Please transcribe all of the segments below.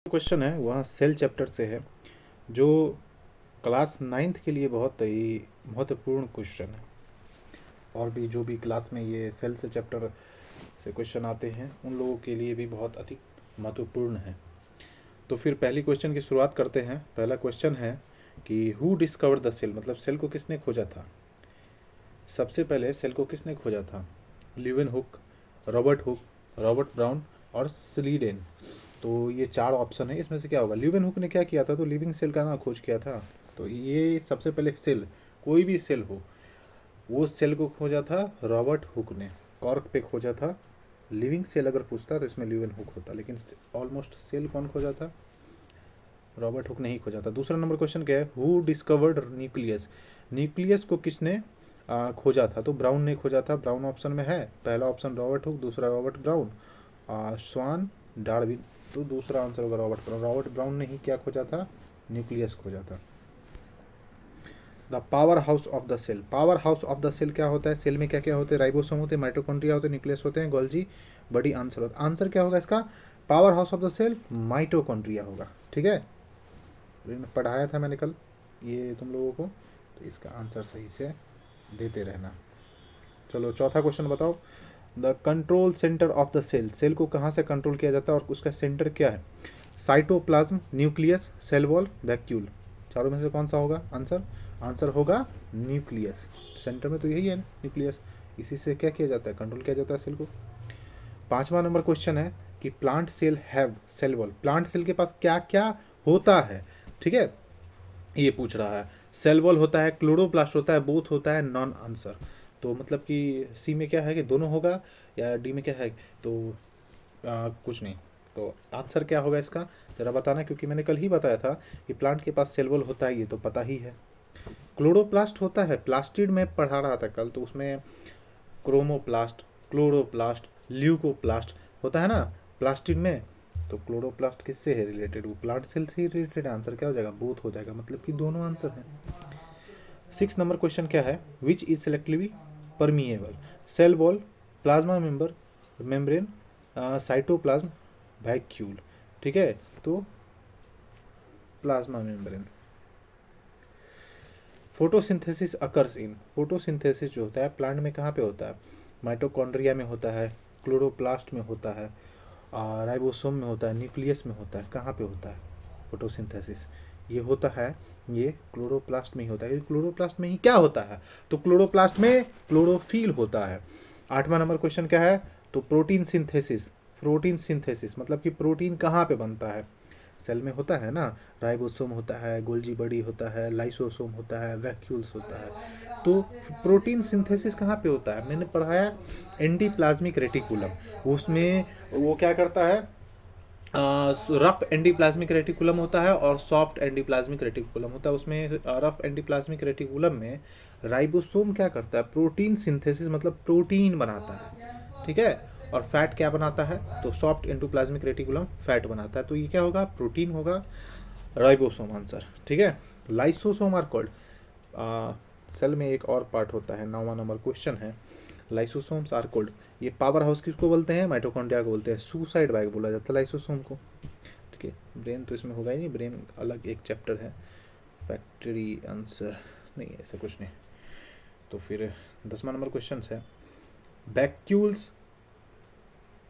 Question है वह cell chapter से है, जो क्लास 9th के लिए बहुत ही महत्वपूर्ण क्वेश्चन है। और भी जो भी क्लास में ये सेल से चैप्टर से क्वेश्चन आते हैं उन लोगों के लिए भी बहुत अधिक महत्वपूर्ण है। तो फिर पहली क्वेश्चन की शुरुआत करते हैं। पहला क्वेश्चन है कि हु डिस्कवर्ड द सेल, मतलब सेल को किसने खोजा था। सबसे पहले सेल को किसने खोजा था? Leeuwenhoek, Robert Hooke, Robert brown और स्लीडेन। तो ये चार ऑप्शन है, इसमें से क्या होगा? लीवेनहुक ने क्या किया था? तो लिविंग सेल का ना खोज किया था। तो ये सबसे पहले सेल, कोई भी सेल हो, वो सेल को खोजा था रॉबर्ट हुक ने, कॉर्क पे खोजा था। लिविंग सेल अगर पूछता तो इसमें लीवेनहुक होता, लेकिन ऑलमोस्ट सेल कौन खोजा था? रॉबर्ट हुक ने ही खोजा था। दूसरा नंबर क्वेश्चन क्या है? हु डिस्कवर्ड न्यूक्लियस, न्यूक्लियस को किसने खोजा था? तो ब्राउन ने खोजा था। ब्राउन ऑप्शन में है। पहला ऑप्शन रॉबर्ट हुक, दूसरा रॉबर्ट ब्राउन, स्वान, डार्विन। तो दूसरा आंसर होगा रॉबर्ट ब्राउन। रॉबर्ट ब्राउन ने ही क्या खोजा था? न्यूक्लियस खोजा था। The powerhouse of the cell, powerhouse of the cell क्या होता है? सेल में क्या क्या होते हैं? राइबोसोम होते हैं, माइटोकॉन्ड्रिया होते हैं, न्यूक्लियस होते हैं, गोल्जी बड़ी आंसर होता है। आंसर क्या होगा इसका? Powerhouse of the cell mitochondria होगा। ठीक है, पढ़ाया था मैंने कल ये तुम लोगों को, तो इसका आंसर सही से देते रहना। चलो चौथा क्वेश्चन बताओ। The control centre of the cell, cell को कहाँ से कंट्रोल किया जाता है और उसका सेंटर क्या है? Cytoplasm, nucleus, cell wall, vacuole. चारों में से कौन सा होगा आंसर? आंसर होगा न्यूक्लियस। सेंटर में तो यही है न्यूक्लियस, इसी से क्या किया जाता है? कंट्रोल किया जाता है सेल को। पांचवा नंबर क्वेश्चन है कि plant cell have cell wall, plant cell के पास क्या क्या होता है? ठीक है, ये पूछ रहा है। सेल वॉल होता है, क्लोरोप्लास्ट होता है, बोथ होता है, नॉन आंसर। तो मतलब कि सी में क्या है कि दोनों होगा, या डी में क्या है? तो कुछ नहीं। तो आंसर क्या होगा इसका ज़रा बताना, क्योंकि मैंने कल ही बताया था कि प्लांट के पास सेल वॉल होता है, ये तो पता ही है। क्लोरोप्लास्ट होता है, प्लास्टिड में पढ़ा रहा था कल, तो उसमें क्रोमोप्लास्ट, क्लोरोप्लास्ट, ल्यूकोप्लास्ट होता है ना प्लास्टिड में। तो क्लोरोप्लास्ट किससे है रिलेटेड? वो प्लांट सेल से ही रिलेटेड। आंसर क्या हो जाएगा? बोथ हो जाएगा, मतलब कि दोनों आंसर हैं। 6 नंबर क्वेश्चन क्या है? Which is selectively permeable, cell wall, plasma member membrane, cytoplasm, vacuole. ठीक है, तो plasma membrane. Photosynthesis occurs in, photosynthesis जो होता है प्लांट में कहाँ पे होता है? माइटोकॉन्ड्रिया में होता है, क्लोरोप्लास्ट में होता है, राइबोसोम में होता है, न्यूक्लियस में होता है। कहाँ पे होता है फोटोसिंथेसिस? ये होता है, ये क्लोरोप्लास्ट में ही होता है। क्लोरोप्लास्ट में ही क्या होता है? तो क्लोरोप्लास्ट में क्लोरोफिल होता है। आठवां नंबर क्वेश्चन क्या है? तो प्रोटीन सिंथेसिस, प्रोटीन सिंथेसिस मतलब कि प्रोटीन कहाँ पे बनता है? सेल में होता है ना, राइबोसोम होता है, गोल्जी बड़ी होता है, लाइसोसोम होता है, वैक्यूल्स होता है। तो प्रोटीन सिंथेसिस कहाँ पे होता है? मैंने पढ़ाया एंडीप्लाज्मिक रेटिकुलम। उसमें वो क्या करता है? रफ एंडीप्लाज्मिक रेटिकुलम होता है और सॉफ्ट एंडीप्लाज्मिक रेटिकुलम होता है। उसमें रफ एंडीप्लाज्मिक रेटिकुलम में राइबोसोम क्या करता है? प्रोटीन सिंथेसिस मतलब प्रोटीन बनाता है। ठीक है, और फैट क्या बनाता है? तो सॉफ्ट एंडोप्लाज्मिक रेटिकुलम फैट बनाता है। तो ये क्या होगा? प्रोटीन होगा, राइबोसोम आंसर। ठीक है, लाइसोसोम आर कॉल्ड, सेल में एक और पार्ट होता है। 9वां नंबर क्वेश्चन है, लाइसोसोम्स आर कोल्ड। ये पावर हाउस किसको बोलते हैं? माइटोकॉन्ड्रिया को बोलते हैं। सुसाइड बैग बोला जाता है लाइसोसोम को। ठीक है, ब्रेन तो इसमें होगा ही नहीं, ब्रेन अलग एक चैप्टर है। फैक्ट्री आंसर नहीं है, ऐसा कुछ नहीं। तो फिर 10वां नंबर क्वेश्चन है, वैक्यूल्स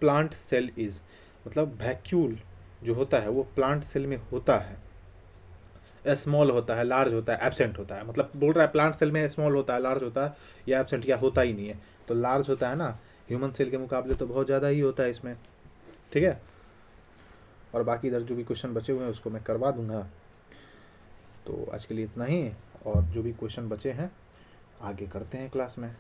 प्लांट सेल इज, मतलब वैक्यूल जो होता है वो प्लांट सेल में होता है। स्मॉल होता है, लार्ज होता है, एब्सेंट होता है। मतलब बोल रहा है प्लांट सेल में स्मॉल होता है, लार्ज होता है, या एब्सेंट या होता ही नहीं है। तो लार्ज होता है ना, ह्यूमन सेल के मुकाबले तो बहुत ज़्यादा ही होता है इसमें। ठीक है, और बाकी इधर जो भी क्वेश्चन बचे हुए हैं उसको मैं करवा दूंगा। तो आज के लिए इतना ही, और जो भी क्वेश्चन बचे हैं आगे करते हैं क्लास में।